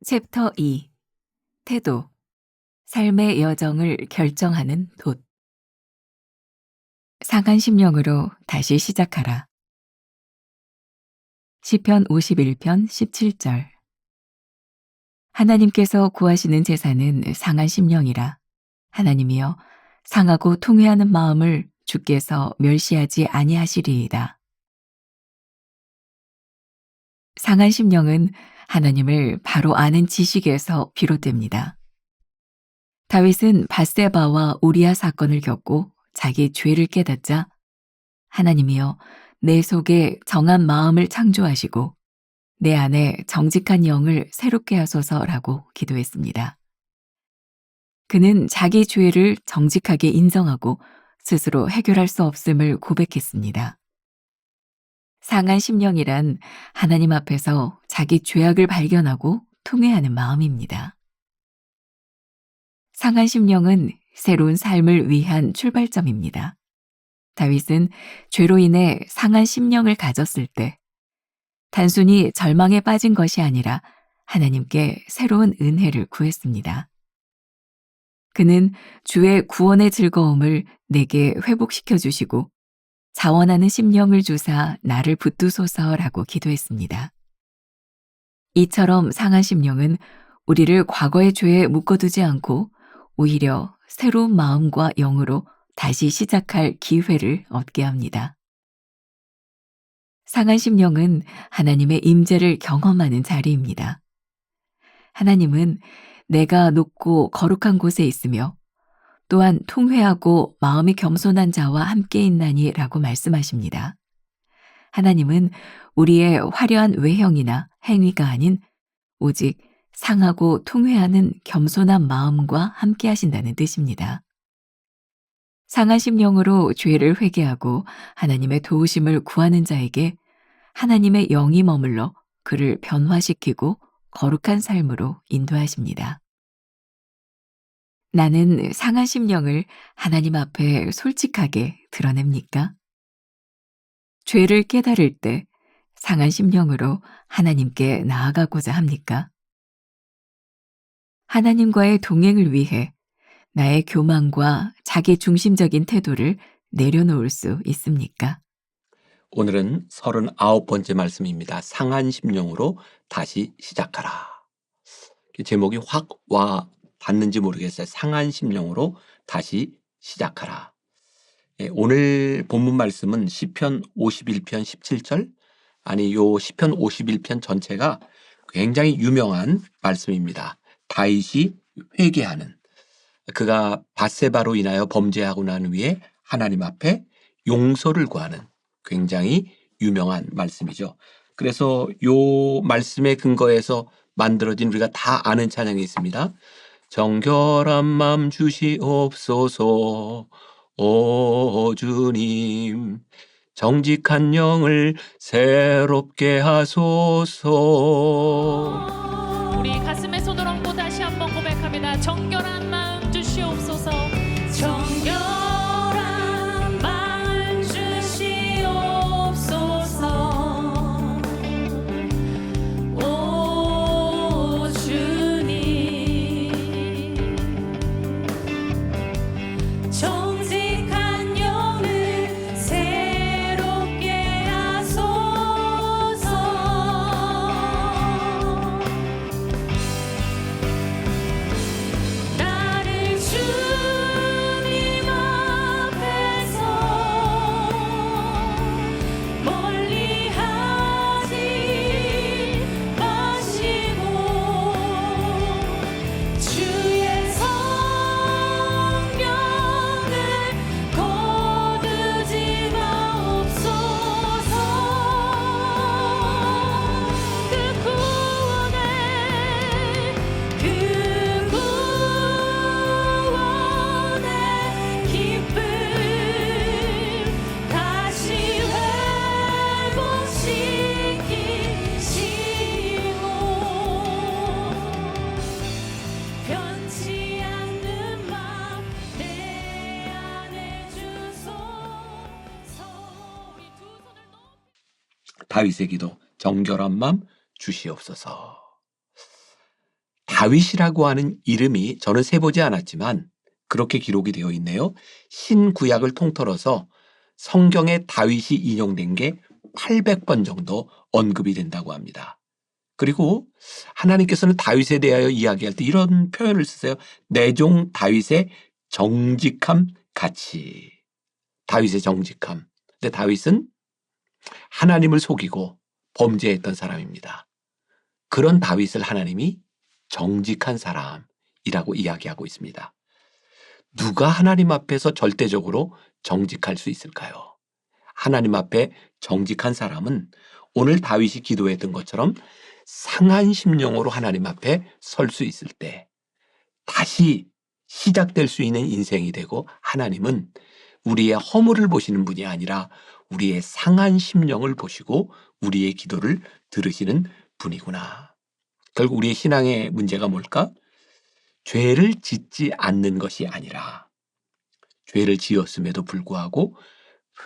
챕터 2 태도 삶의 여정을 결정하는 돛 상한 심령으로 다시 시작하라. 시편 51편 17절 하나님께서 구하시는 제사는 상한 심령이라. 하나님이여 상하고 통회하는 마음을 주께서 멸시하지 아니하시리이다. 상한 심령은 하나님을 바로 아는 지식에서 비롯됩니다. 다윗은 밧세바와 우리아 사건을 겪고 자기 죄를 깨닫자 하나님이여 내 속에 정한 마음을 창조하시고 내 안에 정직한 영을 새롭게 하소서라고 기도했습니다. 그는 자기 죄를 정직하게 인정하고 스스로 해결할 수 없음을 고백했습니다. 상한 심령이란 하나님 앞에서 자기 죄악을 발견하고 통회하는 마음입니다. 상한 심령은 새로운 삶을 위한 출발점입니다. 다윗은 죄로 인해 상한 심령을 가졌을 때 단순히 절망에 빠진 것이 아니라 하나님께 새로운 은혜를 구했습니다. 그는 주의 구원의 즐거움을 내게 회복시켜 주시고 자원하는 심령을 주사 나를 붙드소서라고 기도했습니다. 이처럼 상한 심령은 우리를 과거의 죄에 묶어두지 않고 오히려 새로운 마음과 영으로 다시 시작할 기회를 얻게 합니다. 상한 심령은 하나님의 임재를 경험하는 자리입니다. 하나님은 내가 높고 거룩한 곳에 있으며 또한 통회하고 마음이 겸손한 자와 함께 있나니 라고 말씀하십니다. 하나님은 우리의 화려한 외형이나 행위가 아닌 오직 상하고 통회하는 겸손한 마음과 함께 하신다는 뜻입니다. 상한 심령으로 죄를 회개하고 하나님의 도우심을 구하는 자에게 하나님의 영이 머물러 그를 변화시키고 거룩한 삶으로 인도하십니다. 나는 상한 심령을 하나님 앞에 솔직하게 드러냅니까? 죄를 깨달을 때 상한 심령으로 하나님께 나아가고자 합니까? 하나님과의 동행을 위해 나의 교만과 자기 중심적인 태도를 내려놓을 수 있습니까? 오늘은 39번째 말씀입니다. 상한 심령으로 다시 시작하라. 제목이 확 와 닿는지 모르겠어요. 상한 심령으로 다시 시작하라. 오늘 본문 말씀은 시편 51편 17절, 아니 요 시편 51편 전체가 굉장히 유명한 말씀입니다. 다윗이 회개하는, 그가 밧세바로 인하여 범죄하고 난 후에 하나님 앞에 용서를 구하는 굉장히 유명한 말씀이죠. 그래서 요 말씀의 근거에서 만들어진 우리가 다 아는 찬양이 있습니다. 정결한 맘 주시옵소서 오 주님, 정직한 영을 새롭게 하소서. 우리 가슴에 손을 얹고 다시 한번 고백합니다. 정결한 마음 주시옵소서. 정결한 마음 주시옵소서. 오 주님, 정직한 영을 새롭게 하소서. 나를 주님 앞에서 멀리하지 마시고 주의 성령을 거두지 마옵소서. 그 구원의 기쁨 다시 회복시키시고 변치 않는 맘 내 안에 주소서. 우리 두 손을 다윗의 기도, 정결한 맘 주시옵소서. 다윗이라고 하는 이름이 저는 세보지 않았지만 그렇게 기록이 되어 있네요. 신구약을 통틀어서 성경에 다윗이 인용된 게 800번 정도 언급이 된다고 합니다. 그리고 하나님께서는 다윗에 대하여 이야기할 때 이런 표현을 쓰세요. 내 종 다윗의 정직함 같이. 다윗의 정직함. 근데 다윗은 하나님을 속이고 범죄했던 사람입니다. 그런 다윗을 하나님이 정직한 사람이라고 이야기하고 있습니다. 누가 하나님 앞에서 절대적으로 정직할 수 있을까요? 하나님 앞에 정직한 사람은 오늘 다윗이 기도했던 것처럼 상한 심령으로 하나님 앞에 설 수 있을 때 다시 시작될 수 있는 인생이 되고, 하나님은 우리의 허물을 보시는 분이 아니라 우리의 상한 심령을 보시고 우리의 기도를 들으시는 분이구나. 결국 우리의 신앙의 문제가 뭘까? 죄를 짓지 않는 것이 아니라 죄를 지었음에도 불구하고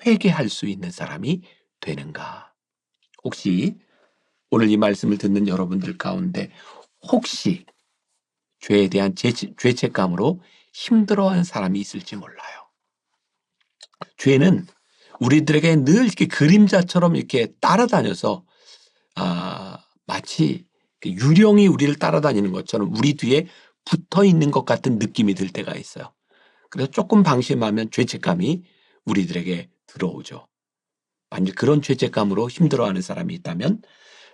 회개할 수 있는 사람이 되는가? 혹시 오늘 이 말씀을 듣는 여러분들 가운데 혹시 죄에 대한 죄책감으로 힘들어하는 사람이 있을지 몰라요. 죄는 우리들에게 늘 이렇게 그림자처럼 이렇게 따라다녀서 마치 유령이 우리를 따라다니는 것처럼 우리 뒤에 붙어 있는 것 같은 느낌이 들 때가 있어요. 그래서 조금 방심하면 죄책감이 우리들에게 들어오죠. 만약 그런 죄책감으로 힘들어하는 사람이 있다면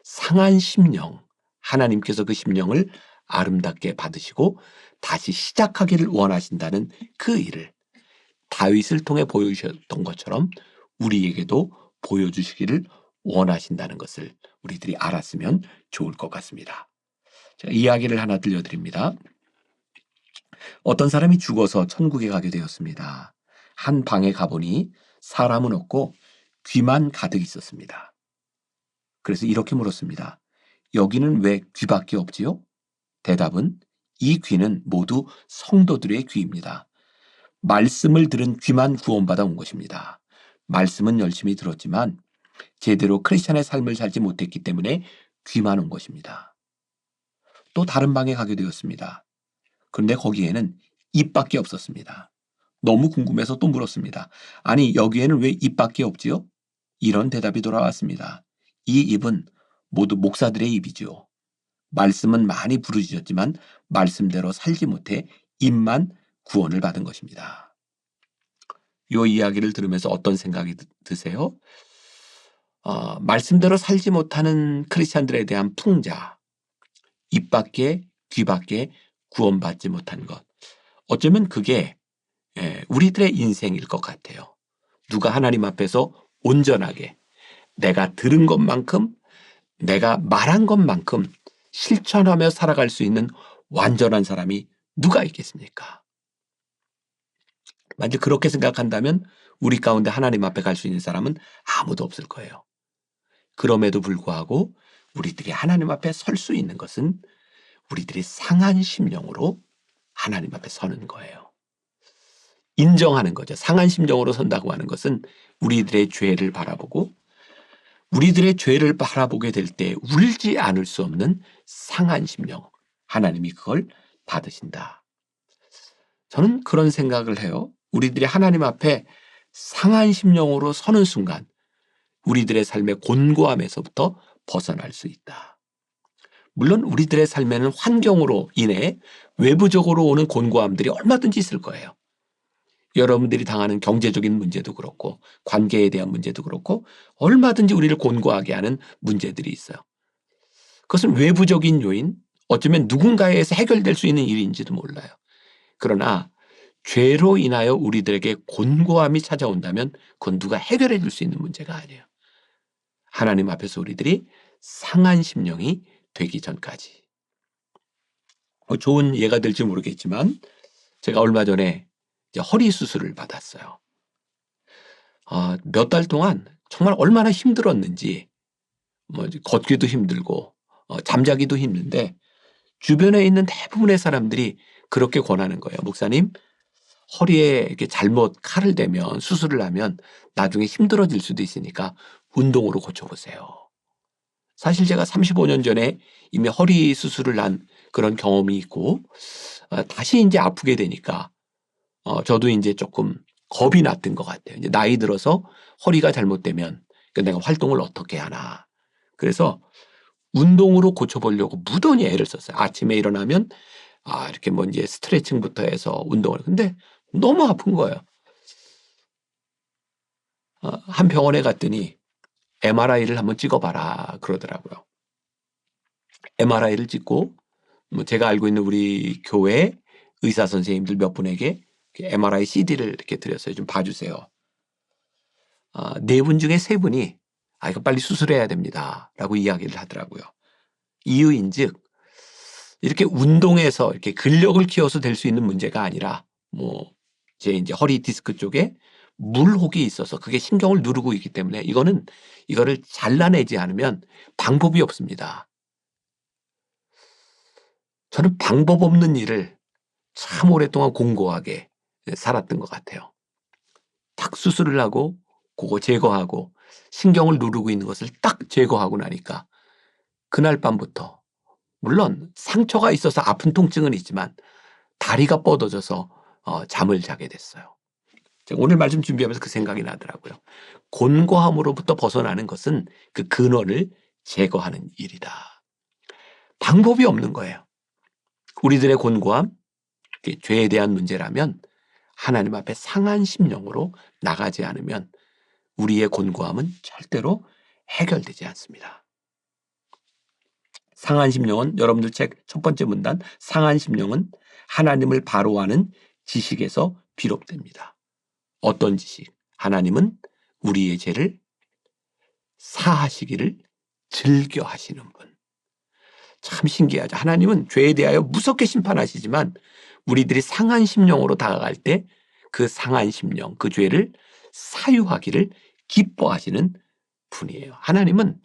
상한 심령, 하나님께서 그 심령을 아름답게 받으시고 다시 시작하기를 원하신다는 그 일을 다윗을 통해 보여주셨던 것처럼 우리에게도 보여주시기를 원하신다는 것을 우리들이 알았으면 좋을 것 같습니다. 제가 이야기를 하나 들려드립니다. 어떤 사람이 죽어서 천국에 가게 되었습니다. 한 방에 가보니 사람은 없고 귀만 가득 있었습니다. 그래서 이렇게 물었습니다. 여기는 왜 귀밖에 없지요? 대답은 이 귀는 모두 성도들의 귀입니다. 말씀을 들은 귀만 구원받아 온 것입니다. 말씀은 열심히 들었지만 제대로 크리스찬의 삶을 살지 못했기 때문에 귀만 온 것입니다. 또 다른 방에 가게 되었습니다. 그런데 거기에는 입밖에 없었습니다. 너무 궁금해서 또 물었습니다. 아니, 여기에는 왜 입밖에 없지요? 이런 대답이 돌아왔습니다. 이 입은 모두 목사들의 입이지요. 말씀은 많이 부르짖었지만 말씀대로 살지 못해 입만 구원을 받은 것입니다. 이 이야기를 들으면서 어떤 생각이 드세요? 말씀대로 살지 못하는 크리스찬들에 대한 풍자, 입밖에 귀밖에 구원받지 못한 것. 어쩌면 그게 우리들의 인생일 것 같아요. 누가 하나님 앞에서 온전하게 내가 들은 것만큼 내가 말한 것만큼 실천하며 살아갈 수 있는 완전한 사람이 누가 있겠습니까? 만약 그렇게 생각한다면 우리 가운데 하나님 앞에 갈 수 있는 사람은 아무도 없을 거예요. 그럼에도 불구하고 우리들이 하나님 앞에 설 수 있는 것은 우리들이 상한 심령으로 하나님 앞에 서는 거예요. 인정하는 거죠. 상한 심령으로 선다고 하는 것은 우리들의 죄를 바라보고 우리들의 죄를 바라보게 될 때 울지 않을 수 없는 상한 심령. 하나님이 그걸 받으신다. 저는 그런 생각을 해요. 우리들이 하나님 앞에 상한 심령으로 서는 순간 우리들의 삶의 곤고함에서부터 벗어날 수 있다. 물론 우리들의 삶에는 환경으로 인해 외부적으로 오는 곤고함들이 얼마든지 있을 거예요. 여러분들이 당하는 경제적인 문제도 그렇고 관계에 대한 문제도 그렇고 얼마든지 우리를 곤고하게 하는 문제들이 있어요. 그것은 외부적인 요인, 어쩌면 누군가에 의해서 해결될 수 있는 일인지도 몰라요. 그러나 죄로 인하여 우리들에게 곤고함이 찾아온다면 그건 누가 해결해 줄 수 있는 문제가 아니에요. 하나님 앞에서 우리들이 상한 심령이 되기 전까지. 좋은 예가 될지 모르겠지만 제가 얼마 전에 이제 허리 수술을 받았어요. 몇 달 동안 정말 얼마나 힘들었는지 걷기도 힘들고 잠자기도 힘든데 주변에 있는 대부분의 사람들이 그렇게 권하는 거예요. 목사님, 허리에 이렇게 잘못 칼을 대면 수술을 하면 나중에 힘들어질 수도 있으니까 운동으로 고쳐보세요. 사실 제가 35년 전에 이미 허리 수술을 한 그런 경험이 있고 다시 이제 아프게 되니까 저도 이제 조금 겁이 났던 것 같아요. 이제 나이 들어서 허리가 잘못되면 내가 활동을 어떻게 하나. 그래서 운동으로 고쳐보려고 무던히 애를 썼어요. 아침에 일어나면 이렇게 뭐 이제 스트레칭부터 해서 운동을. 근데 너무 아픈 거예요. 한 병원에 갔더니 MRI를 한번 찍어봐라 그러더라고요. MRI를 찍고 뭐 제가 알고 있는 우리 교회 의사 선생님들 몇 분에게 MRI CD를 이렇게 드렸어요. 좀 봐주세요. 4분 중에 3분이 이거 빨리 수술해야 됩니다. 라고 이야기를 하더라고요. 이유인즉 이렇게 운동해서 이렇게 근력을 키워서 될 수 있는 문제가 아니라 제 이제 허리 디스크 쪽에 물혹이 있어서 그게 신경을 누르고 있기 때문에 이거를 잘라내지 않으면 방법이 없습니다. 저는 방법 없는 일을 참 오랫동안 공고하게 살았던 것 같아요. 딱 수술을 하고 그거 제거하고 신경을 누르고 있는 것을 딱 제거하고 나니까 그날 밤부터 물론 상처가 있어서 아픈 통증은 있지만 다리가 뻗어져서 잠을 자게 됐어요. 제가 오늘 말씀 준비하면서 그 생각이 나더라고요. 곤고함으로부터 벗어나는 것은 그 근원을 제거하는 일이다. 방법이 없는 거예요. 우리들의 곤고함, 죄에 대한 문제라면 하나님 앞에 상한 심령으로 나가지 않으면 우리의 곤고함은 절대로 해결되지 않습니다. 상한 심령은 여러분들 책 첫 번째 문단 상한 심령은 하나님을 바로 아는 지식에서 비롯됩니다. 어떤 지식? 하나님은 우리의 죄를 사하시기를 즐겨 하시는 분. 참 신기하죠. 하나님은 죄에 대하여 무섭게 심판하시지만 우리들이 상한 심령으로 다가갈 때 그 상한 심령, 그 죄를 사유하기를 기뻐하시는 분이에요. 하나님은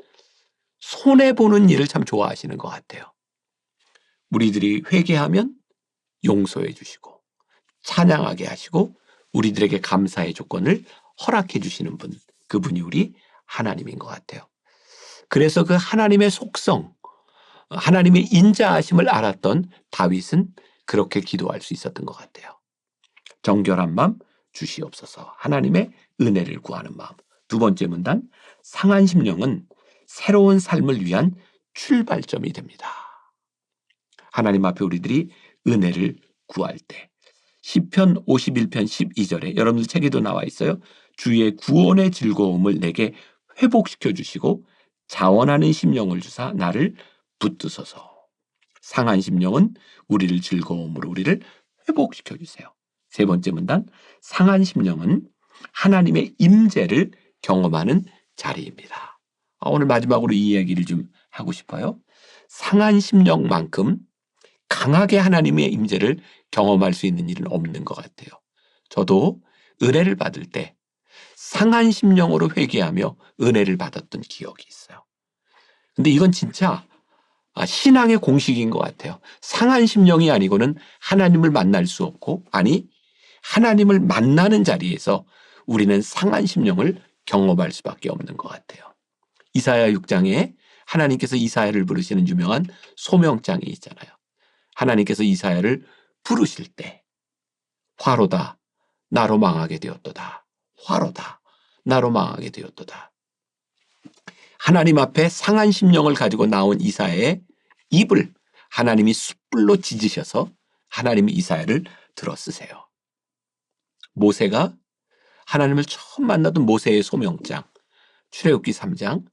손해보는 일을 참 좋아하시는 것 같아요. 우리들이 회개하면 용서해 주시고 찬양하게 하시고 우리들에게 감사의 조건을 허락해 주시는 분, 그분이 우리 하나님인 것 같아요. 그래서 그 하나님의 속성, 하나님의 인자하심을 알았던 다윗은 그렇게 기도할 수 있었던 것 같아요. 정결한 마음 주시옵소서. 하나님의 은혜를 구하는 마음. 두 번째 문단 상한 심령은 새로운 삶을 위한 출발점이 됩니다. 하나님 앞에 우리들이 은혜를 구할 때 시편 51편 12절에 여러분들 책에도 나와 있어요. 주의 구원의 즐거움을 내게 회복시켜 주시고 자원하는 심령을 주사 나를 붙드소서. 상한 심령은 우리를 즐거움으로 우리를 회복시켜 주세요. 세 번째 문단 상한 심령은 하나님의 임재를 경험하는 자리입니다. 오늘 마지막으로 이 이야기를 좀 하고 싶어요. 상한 심령만큼 강하게 하나님의 임재를 경험할 수 있는 일은 없는 것 같아요. 저도 은혜를 받을 때 상한 심령으로 회개하며 은혜를 받았던 기억이 있어요. 근데 이건 진짜 신앙의 공식인 것 같아요. 상한 심령이 아니고는 하나님을 만날 수 없고, 하나님을 만나는 자리에서 우리는 상한 심령을 경험할 수밖에 없는 것 같아요. 이사야 6장에 하나님께서 이사야를 부르시는 유명한 소명장이 있잖아요. 하나님께서 이사야를 부르실 때 화로다 나로 망하게 되었도다. 화로다 나로 망하게 되었도다. 하나님 앞에 상한 심령을 가지고 나온 이사야의 입을 하나님이 숯불로 찢으셔서 하나님이 이사야를 들어 쓰세요. 모세가 하나님을 처음 만나던 모세의 소명장 출애굽기 3장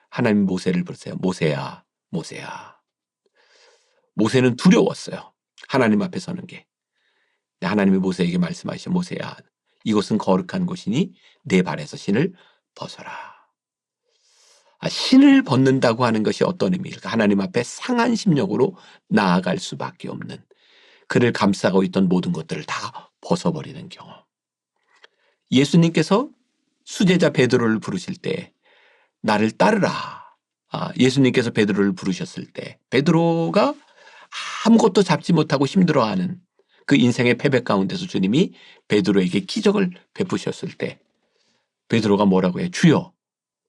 하나님 모세를 부르세요. 모세야 모세야. 모세는 두려웠어요. 하나님 앞에 서는 게. 하나님이 모세에게 말씀하시죠. 모세야 이곳은 거룩한 곳이니 내 발에서 신을 벗어라. 신을 벗는다고 하는 것이 어떤 의미일까? 하나님 앞에 상한 심령으로 나아갈 수밖에 없는, 그를 감싸고 있던 모든 것들을 다 벗어버리는 경험. 예수님께서 수제자 베드로를 부르실 때 나를 따르라. 예수님께서 베드로를 부르셨을 때 베드로가 아무것도 잡지 못하고 힘들어하는 그 인생의 패배 가운데서 주님이 베드로에게 기적을 베푸셨을 때 베드로가 뭐라고 해요? 주여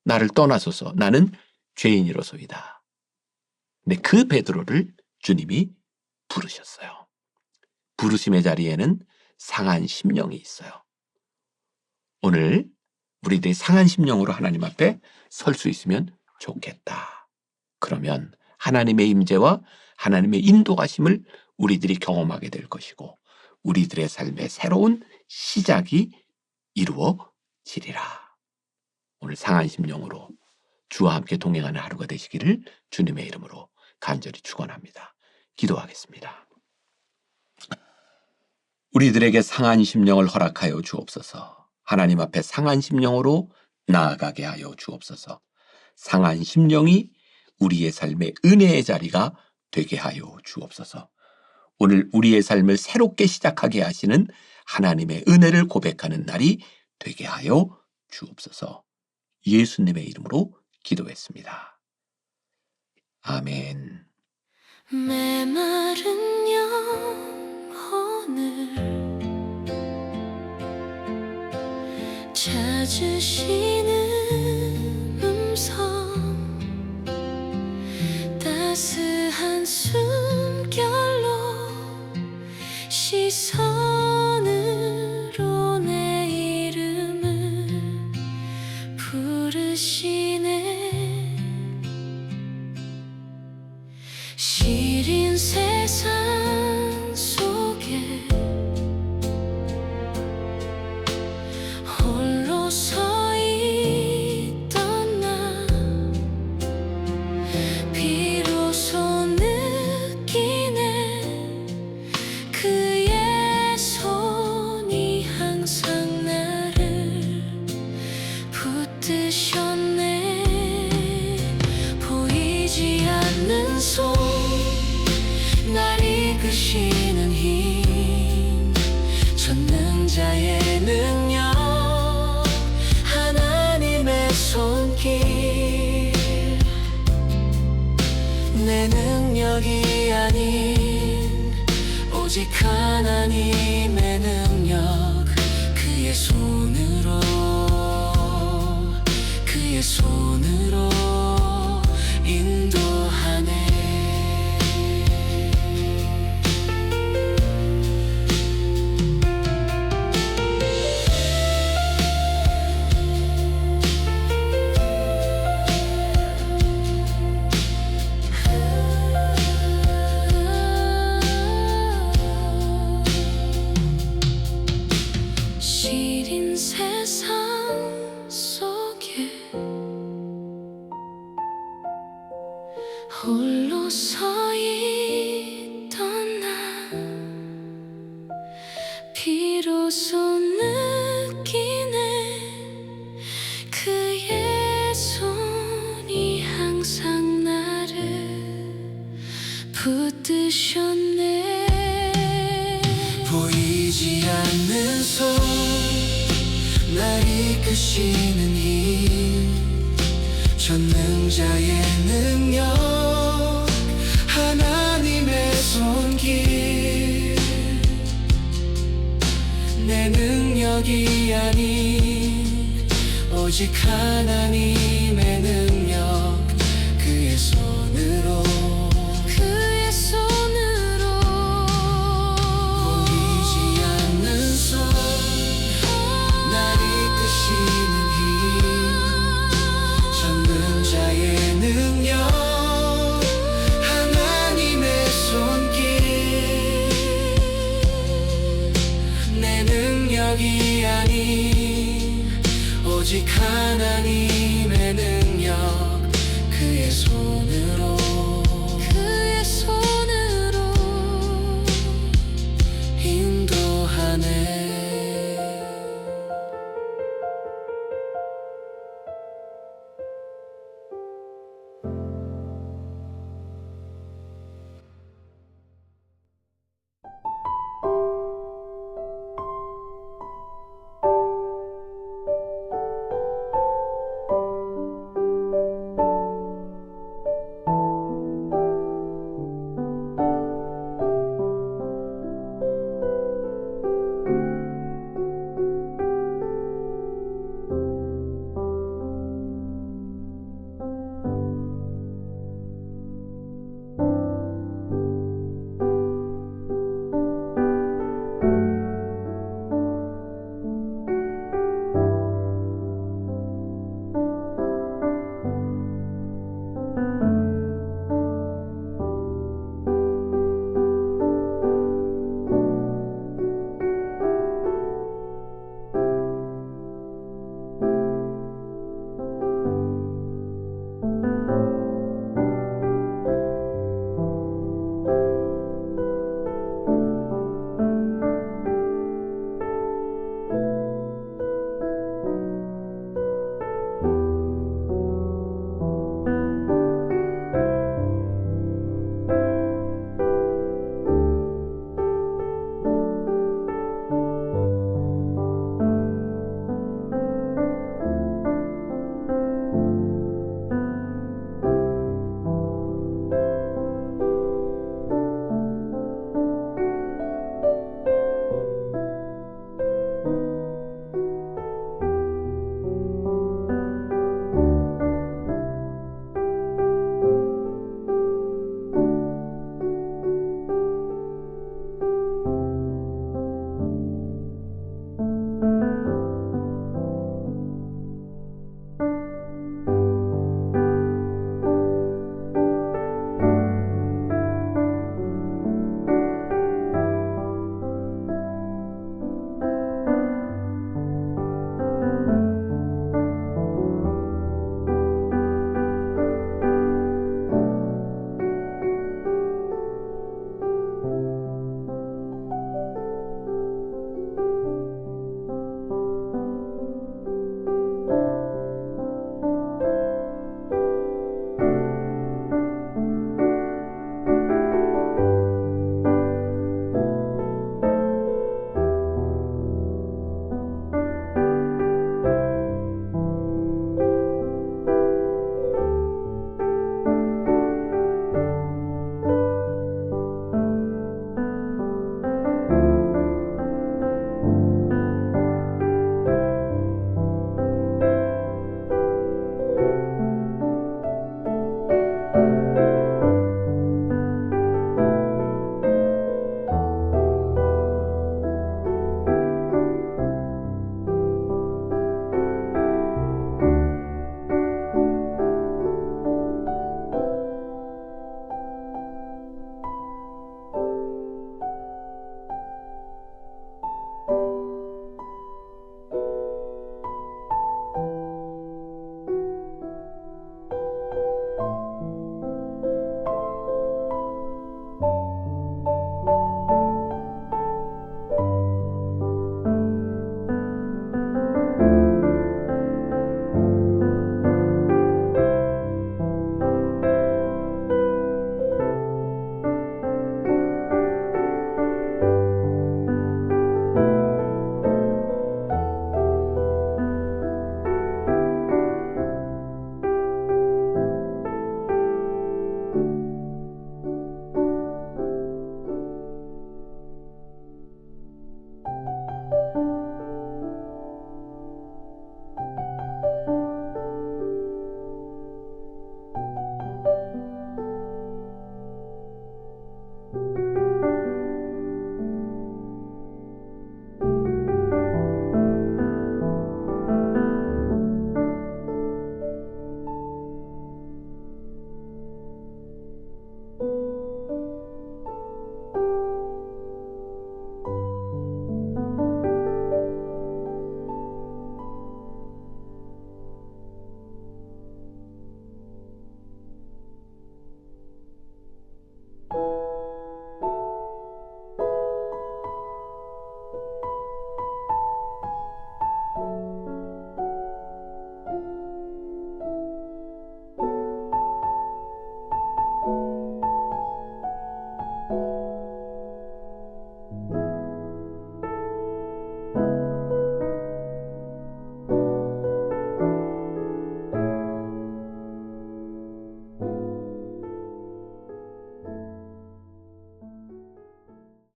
나를 떠나소서 나는 죄인이로소이다. 근데 그 베드로를 주님이 부르셨어요. 부르심의 자리에는 상한 심령이 있어요. 오늘 우리들이 상한 심령으로 하나님 앞에 설 수 있으면 좋겠다. 그러면 하나님의 임재와 하나님의 인도하심을 우리들이 경험하게 될 것이고 우리들의 삶의 새로운 시작이 이루어지리라. 오늘 상한 심령으로 주와 함께 동행하는 하루가 되시기를 주님의 이름으로 간절히 축원합니다. 기도하겠습니다. 우리들에게 상한 심령을 허락하여 주옵소서. 하나님 앞에 상한 심령으로 나아가게 하여 주옵소서. 상한 심령이 우리의 삶의 은혜의 자리가 되게 하여 주옵소서. 오늘 우리의 삶을 새롭게 시작하게 하시는 하나님의 은혜를 고백하는 날이 되게 하여 주옵소서. 예수님의 이름으로 기도했습니다. 아멘. 메마른 영혼을 찾으시는 음성 따스한 숨결로 시선으로 내 이름을 부르시네. 시린 세상 속에 홀로 서 있던 나 비로소 느끼네. 그의 손이 항상 나를 붙드셨네. 보이지 않는 손 날 이끄시는 힘 전능자의 능력 하나님의 손길 내 능력이 아닌 오직 하나님의 능력 그의 손으로 인도하네. 시린 세상 속에 홀로 서 있던 나 비로소 느끼네. 그의 손이 항상 나를 붙드셨네. 보이지 않는 손 날 이끄시는 힘 전능자의 능력 하나님의 손길 내 능력이 아닌 오직 하나님의 능력 그의 손으로 보이지 않는 손 날 이끄시는 힘 전능자의 능력 하나님의 손길 내 능력이 아닌 오직 하나님의 능력 그의 손으로 인도하네.